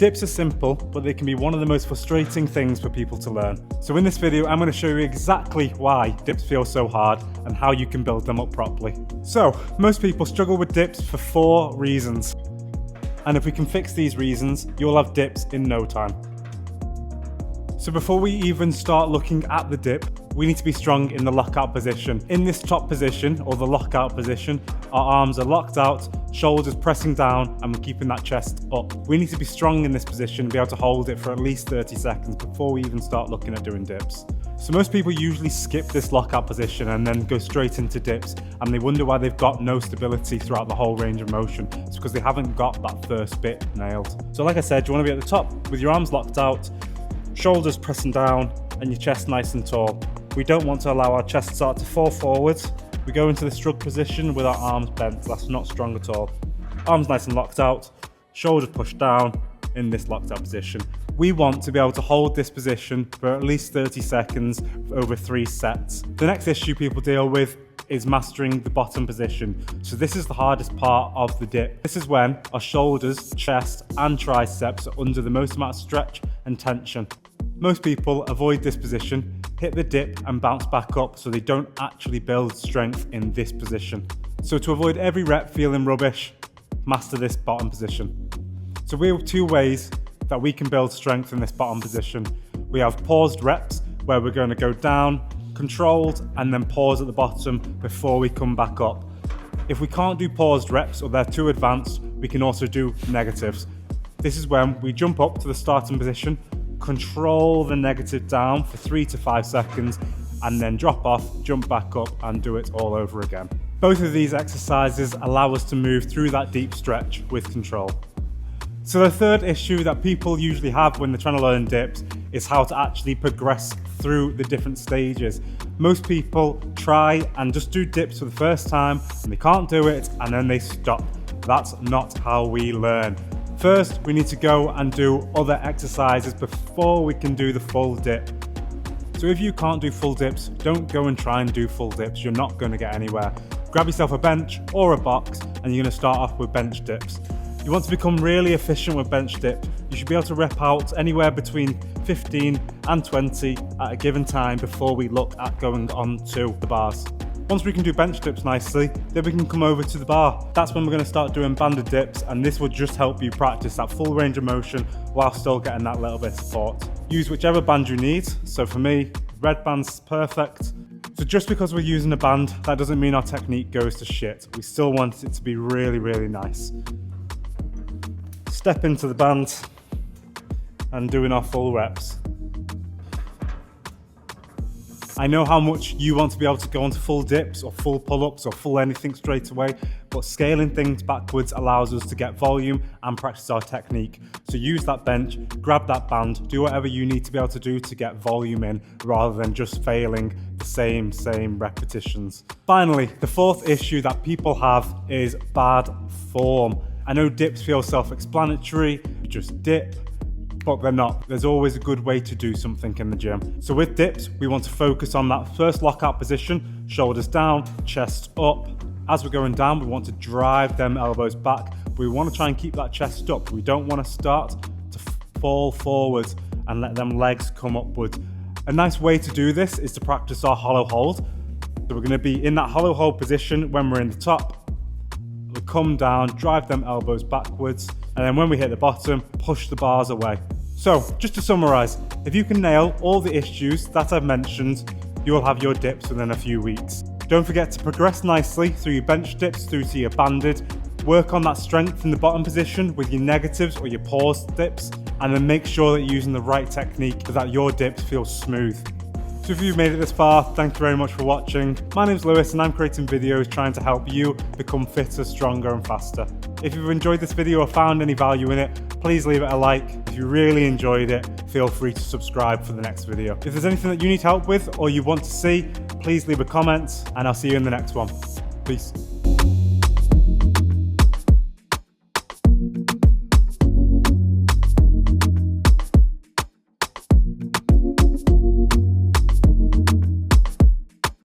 Dips are simple, but they can be one of the most frustrating things for people to learn. So in this video, I'm going to show you exactly why dips feel so hard and how you can build them up properly. So, most people struggle with dips for 4 reasons. And if we can fix these reasons, you'll have dips in no time. So before we even start looking at the dip, we need to be strong in the lockout position. In this top position, or the lockout position, our arms are locked out, shoulders pressing down, and we're keeping that chest up. We need to be strong in this position and be able to hold it for at least 30 seconds before we even start looking at doing dips. So most people usually skip this lockout position and then go straight into dips, and they wonder why they've got no stability throughout the whole range of motion. It's because they haven't got that first bit nailed. So like I said, you want to be at the top with your arms locked out, shoulders pressing down, and your chest nice and tall. We don't want to allow our chest start to fall forwards. We go into the shrug position with our arms bent. That's not strong at all. Arms nice and locked out, shoulders pushed down in this locked out position. We want to be able to hold this position for at least 30 seconds over 3 sets. The next issue people deal with is mastering the bottom position. So this is the hardest part of the dip. This is when our shoulders, chest and triceps are under the most amount of stretch and tension. Most people avoid this position, hit the dip and bounce back up so they don't actually build strength in this position. So to avoid every rep feeling rubbish, master this bottom position. So we have 2 ways that we can build strength in this bottom position. We have paused reps where we're going to go down, controlled, and then pause at the bottom before we come back up. If we can't do paused reps or they're too advanced, we can also do negatives. This is when we jump up to the starting position, control the negative down for 3 to 5 seconds, and then drop off, jump back up, and do it all over again. Both of these exercises allow us to move through that deep stretch with control. So the third issue that people usually have when they're trying to learn dips is how to actually progress through the different stages. Most people try and just do dips for the first time and they can't do it and then they stop. That's not how we learn. First, we need to go and do other exercises before we can do the full dip. So if you can't do full dips, don't go and try and do full dips. You're not going to get anywhere. Grab yourself a bench or a box and you're going to start off with bench dips. You want to become really efficient with bench dip. You should be able to rep out anywhere between 15 and 20 at a given time before we look at going on to the bars. Once we can do bench dips nicely, then we can come over to the bar. That's when we're going to start doing banded dips, and this will just help you practice that full range of motion while still getting that little bit of support. Use whichever band you need. So for me, red band's perfect. So just because we're using a band, that doesn't mean our technique goes to shit. We still want it to be really, really nice. Step into the band and doing our full reps. I know how much you want to be able to go onto full dips or full pull-ups or full anything straight away, but scaling things backwards allows us to get volume and practice our technique. So use that bench, grab that band, do whatever you need to be able to do to get volume in rather than just failing the same repetitions. Finally, the fourth issue that people have is bad form. I know dips feel self-explanatory, you just dip, but they're not. There's always a good way to do something in the gym. So with dips, we want to focus on that first lockout position, shoulders down, chest up. As we're going down, we want to drive them elbows back. We want to try and keep that chest up. We don't want to start to fall forwards and let them legs come upwards. A nice way to do this is to practice our hollow hold. So we're going to be in that hollow hold position when we're in the top. We come down, drive them elbows backwards, and then when we hit the bottom, push the bars away. So, just to summarize, if you can nail all the issues that I've mentioned, you will have your dips within a few weeks. Don't forget to progress nicely through your bench dips through to your banded. Work on that strength in the bottom position with your negatives or your paused dips, and then make sure that you're using the right technique so that your dips feel smooth. So if you've made it this far, thank you very much for watching. My name's Lewis and I'm creating videos trying to help you become fitter, stronger and faster. If you've enjoyed this video or found any value in it, please leave it a like. If you really enjoyed it, feel free to subscribe for the next video. If there's anything that you need help with or you want to see, please leave a comment and I'll see you in the next one. Peace.